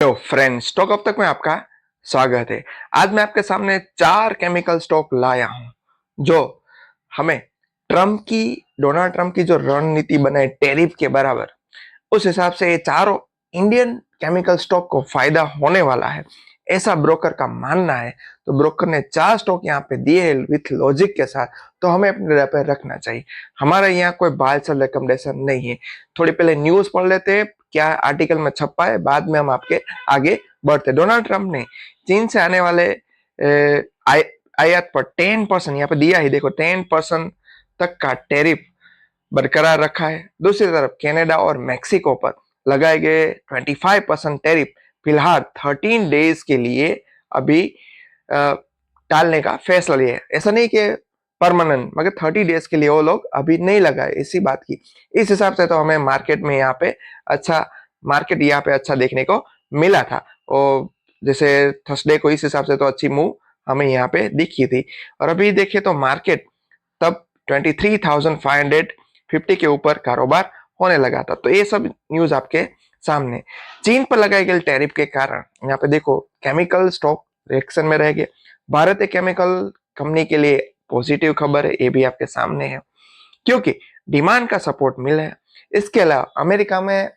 तो friends, stock अब तक में आपका स्वागत है। आज मैं आपके सामने 4 केमिकल स्टॉक लाया हूं जो हमें डोनाल्ड ट्रंप की जो रणनीति बनाए टैरिफ के बराबर, उस हिसाब से ये चारों इंडियन केमिकल स्टॉक को फायदा होने वाला है, ऐसा ब्रोकर का मानना है। तो ब्रोकर ने 4 स्टॉक यहाँ पे दिए हैं विथ लॉजिक के साथ, तो हमें अपने रडार पे रखना चाहिए। हमारा यहाँ कोई बाय सेल रिकमेंडेशन नहीं है। थोड़ी पहले न्यूज पढ़ लेते हैं, क्या आर्टिकल में छपा है, बाद में हम आपके आगे बढ़ते। डोनाल्ड ट्रंप ने चीन से आने वाले आयात पर 10%, यहाँ पे दिया ही देखो, 10% तक का टैरिफ बरकरार रखा है। दूसरी तरफ कनाडा और मेक्सिको पर लगाए गए 25% टैरिफ फिलहाल 13 डेज के लिए अभी टालने का फैसला लिया है। ऐसा नहीं कि परमानेंट, मगर 30 डेज के लिए वो लोग अभी नहीं लगाए, इसी बात की। इस हिसाब से तो हमें मार्केट यहाँ पे अच्छा देखने को मिला था। और जैसे थर्सडे को इस हिसाब से तो अच्छी मूव हमें यहाँ पे दिखी थी। और अभी देखें तो मार्केट तब 23,550 के ऊपर कारोबार होने लगा था। तो ये सब न्यूज आपके सामने। चीन पर लगाए गए टैरिफ के कारण यहाँ पे देखो केमिकल स्टॉक रिएक्शन में रह गए। भारतीय केमिकल कंपनी के लिए पॉजिटिव खबर है, ये भी आपके सामने है, क्योंकि डिमांड का सपोर्ट मिला है। इसके अलावा अमेरिका में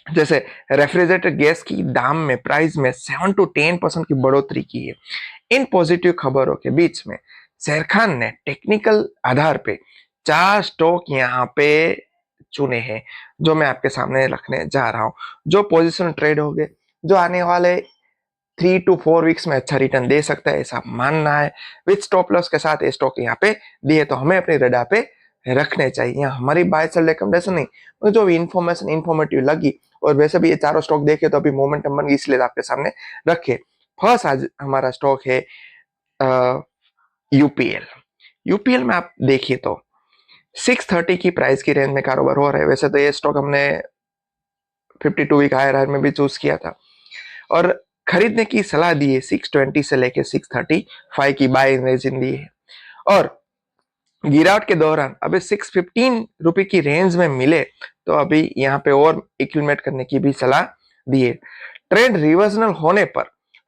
जैसे रेफ्रिजरेटर गैस की दाम में प्राइस में 7 to 10% की बढ़ोतरी की है। इन पॉजिटिव खबरों के बीच में शेर खान ने टेक्निकल आधार पे 4 स्टॉक यहाँ पे चुने हैं, जो मैं आपके सामने रखने जा रहा हूं, जो पोजिशन ट्रेड हो गए, जो आने वाले 3 to 4 वीक्स में अच्छा रिटर्न दे सकता है, ऐसा मानना है। विथ स्टॉप लॉस के साथ ये स्टॉक यहाँ पे दिए, तो हमें अपनी रडार पे रखने चाहिए। यहाँ हमारी बाय सेल रिकमेंडेशन नहीं, मुझे जो इन्फॉर्मेशन इन्फॉर्मेटिव लगी, और वैसे भी ये चारों स्टॉक देखे तो अभी मोमेंटम बन गई, इसलिए आपके सामने रखे। फर्स्ट आज हमारा स्टॉक है यूपीएल। यूपीएल में आप देखिए तो 630 की प्राइस की रेंज में कारोबार हो रहा है। वैसे तो ये स्टॉक हमने 52 वीक हायर में भी चूज किया था, और खरीदने की सलाह दी है 620 से लेके 635 की बाय रेंज दी है। और गिरावट के दौरान अभी 615 रुपए की रेंज में मिले तो अभी यहाँ पे और एक्यूमुलेट करने की भी सलाह दी है। ट्रेंड रिवर्सनल होने पर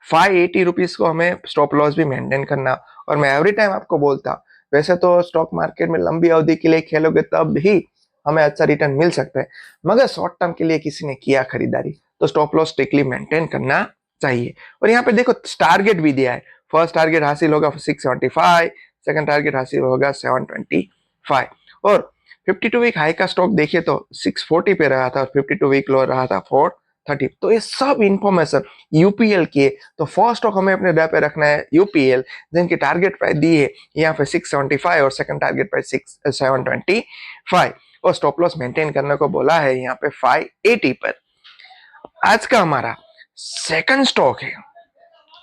580 रुपीज को हमें स्टॉप लॉस भी मेंटेन करना। और मैं एवरी टाइम आपको बोलता हूँ, वैसे तो स्टॉक मार्केट में लंबी अवधि के लिए खेलोगे तब ही हमें अच्छा रिटर्न मिल सकता है, मगर शॉर्ट टर्म के लिए किसी ने किया खरीदारी तो स्टॉप लॉस स्ट्रिक्टली मेंटेन करना चाहिए। और यहाँ पे देखो टारगेट भी दिया है। फर्स्ट टारगेट हासिल होगा 675, सेकंड टारगेट हासिल होगा 725। और 52 वीक हाई का स्टॉक देखिए तो 640 पे रहा था और 52 वीक लो रहा था 430। तो ये सब इंफॉर्मेशन यूपीएल की है। तो फर्स्ट स्टॉक हमें अपने डे पे रखना है यूपीएल, जिनकी टारगेट प्राइस दी है यहाँ पे 675 और सेकंड टारगेट प्राइस 725, और स्टॉप लॉस मेंटेन करने को बोला है यहाँ पे 580 पर। आज का हमारा सेकंड स्टॉक है,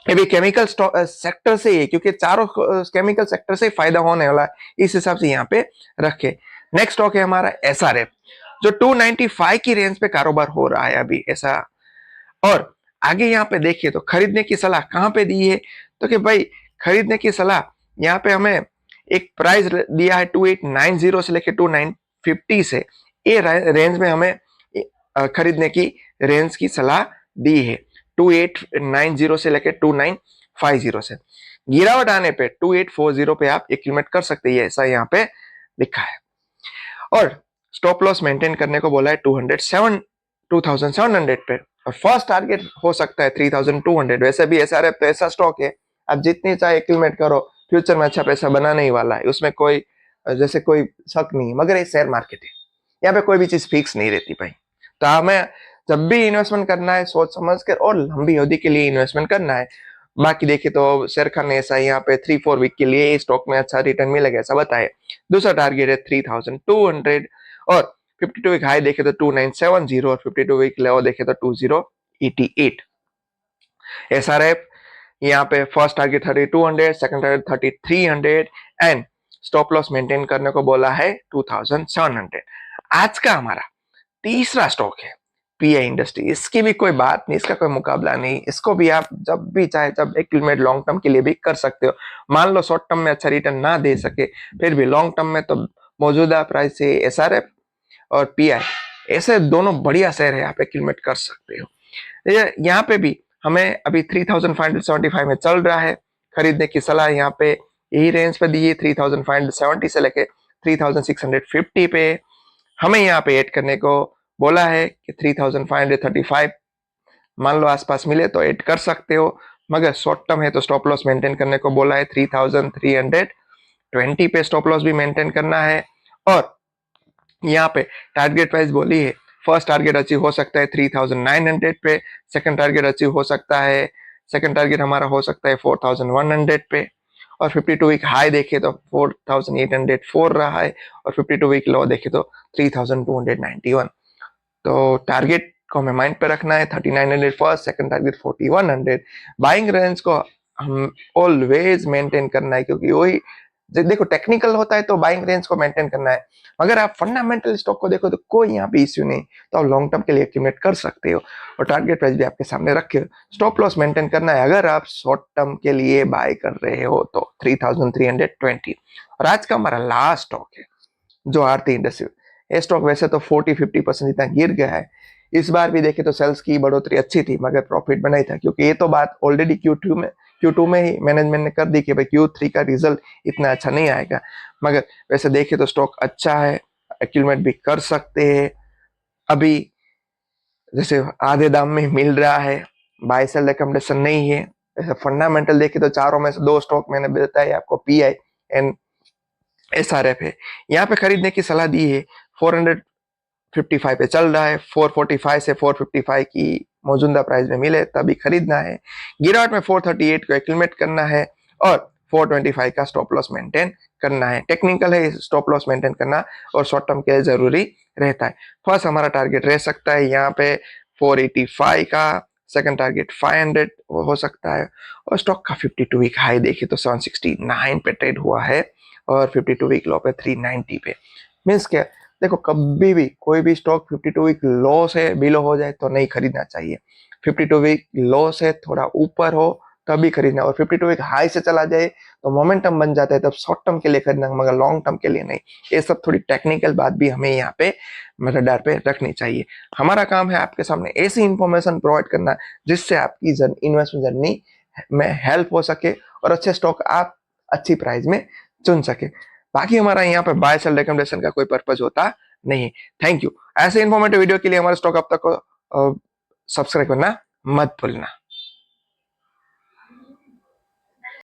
ये भी केमिकल सेक्टर से ही, क्योंकि चारों केमिकल सेक्टर से फायदा होने वाला है, इस हिसाब से यहाँ पे रखे। नेक्स्ट स्टॉक है हमारा एसआरएफ, जो 295 की रेंज पे कारोबार हो रहा है अभी ऐसा। और आगे यहाँ पे देखिए तो खरीदने की सलाह कहाँ पे दी है, तो कि भाई खरीदने की सलाह यहाँ पे हमें एक प्राइस दिया है 2890 से लेके 2950 से, ये रेंज में हमें खरीदने की रेंज की सलाह दी है। 2890 से लेके 2950 से गिरावट आने पे 2840 पे आप एक्यूमुलेट कर सकते हैं, ऐसा यहाँ पे लिखा है। और स्टॉप लॉस मेंटेन करने को बोला है 2700 पे, और फर्स्ट टारगेट हो सकता है 3200। वैसे भी एसआरएफ तो ऐसा स्टॉक है, आप जितनी चाहे एक्यूमुलेट करो, फ्यूचर में अच्छा पैसा बनाने ही वाला है, उसमें कोई जैसे कोई शक नहीं है। मगर ये शेयर मार्केट है, यहाँ पे कोई भी चीज फिक्स नहीं रहती भाई। तो हमें जब भी इन्वेस्टमेंट करना है सोच समझ कर और लंबी अवधि के लिए इन्वेस्टमेंट करना है। बाकी देखिए तो शेर खान ने ऐसा यहाँ पे 3-4 वीक के लिए स्टॉक में अच्छा रिटर्न मिलेगा ऐसा बताया। दूसरा टारगेट है 3200, और 52 वीक हाई देखे तो 2970 और 52 वीक लो देखे तो 2088। एसआरएफ यहाँ पे first target 3200, second target 3300, and stop loss maintain करने को बोला है 2700। आज का हमारा तीसरा स्टॉक है पीआई इंडस्ट्री। इसकी भी कोई बात नहीं, इसका कोई मुकाबला नहीं। इसको भी आप जब भी चाहे जब एक्यूमुलेट लॉन्ग टर्म के लिए भी कर सकते हो। मान लो शॉर्ट टर्म में अच्छा रिटर्न ना दे सके, फिर भी लॉन्ग टर्म में तो मौजूदा प्राइस से एसआरएफ और पीआई ऐसे दोनों बढ़िया शेयर है, आप एक्यूमुलेट कर सकते हो। यहाँ पे भी हमें अभी 3575 में चल रहा है, खरीदने की सलाह यहाँ पे यही रेंज पे दी है, 3570 से लेके 3650 पे। हमें यहाँ पे ऐड करने को बोला है कि 3535 मान लो आसपास मिले तो ऐड कर सकते हो, मगर शॉर्ट टर्म है तो स्टॉप लॉस मेंटेन करने को बोला है, 3320 पे स्टॉप लॉस भी मेंटेन करना है। और यहाँ पे टारगेट प्राइस बोली है, फर्स्ट टारगेट अचीव हो सकता है 3900 पे, सेकंड टारगेट अचीव हो सकता है, सेकंड टारगेट हमारा हो सकता है 4100 पे। और 52 वीक हाई देखे तो 4804 रहा है, और 52 वीक लो देखे तो 3291। तो टारगेट को हमें माइंड पे रखना है, 3900 first, second target 4100। Buying range को हम ऑलवेज मेंटेन करना है, क्योंकि वही देखो टेक्निकल होता है तो बाइंग रेंज को मेंटेन करना है। अगर आप फंडामेंटल स्टॉक को देखो तो कोई यहाँ पे इश्यू नहीं, तो आप लॉन्ग टर्म के लिए एक्यूमुलेट कर सकते हो, और टारगेट प्राइस भी आपके सामने रखे हो। स्टॉप लॉस मेंटेन करना है अगर आप शॉर्ट टर्म के लिए बाय कर रहे हो तो 3320। और आज का हमारा लास्ट स्टॉक है जो आरती इंडस्ट्री। ये स्टॉक वैसे तो 40-50% इतना गिर गया है, इस बार भी देखे तो सेल्स की बढ़ोतरी अच्छी थी मगर प्रॉफिट में नहीं था, क्योंकि ये तो बात ऑलरेडी Q2 में ही मैनेजमेंट ने कर दी कि भाई Q3 का रिजल्ट इतना अच्छा नहीं आएगा। मगर वैसे देखे तो स्टॉक अच्छा है, एक्यूमुलेट भी कर सकते हैं। अभी जैसे आधे दाम में मिल रहा है, बाय सेल रिकमेंडेशन नहीं है। ऐसे फंडामेंटल देखे तो चारों में से दो स्टॉक मैंने बताया आपको, PI एंड SRF है। यहाँ पे खरीदने की सलाह दी है, 455 पे चल रहा है, 445 से 455 की मौजूदा प्राइस में मिले तभी खरीदना है। गिरावट में 438 को एक्यूमुलेट करना है, और 425 का स्टॉप लॉस मेंटेन करना है। टेक्निकल है स्टॉप लॉस मेंटेन करना, और शॉर्ट टर्म के लिए जरूरी रहता है। फर्स्ट हमारा टारगेट रह सकता है यहाँ पे 485 का, सेकंड टारगेट 500 हो सकता है। और स्टॉक का 52 वीक हाई देखे तो 769 पे ट्रेड हुआ है, और 52 वीक लो पे 390 पे। मीन्स क्या, देखो कभी भी कोई भी स्टॉक 52 वीक लो से बिलो हो जाए तो नहीं खरीदना चाहिए। 52 वीक लो से थोड़ा ऊपर हो तभी खरीदना, और 52 वीक हाई से चला जाए तो मोमेंटम बन जाता है, तब शॉर्ट टर्म के लिए खरीदना, मगर लॉन्ग टर्म के लिए नहीं। ये सब थोड़ी टेक्निकल बात भी हमें यहाँ पे रडार पे रखनी चाहिए। हमारा काम है आपके सामने ऐसी इंफॉर्मेशन प्रोवाइड करना जिससे आपकी इन्वेस्टमेंट जर्नी में हेल्प हो सके, और अच्छे स्टॉक आप अच्छी प्राइस में चुन सके। बाकी हमारा यहाँ पे बाय सेल रिकमेंडेशन का कोई पर्पज होता नहीं। Thank you. ऐसे इन्फॉर्मेटिव वीडियो के लिए हमारे स्टॉक अब तक को सब्सक्राइब करना मत भूलना।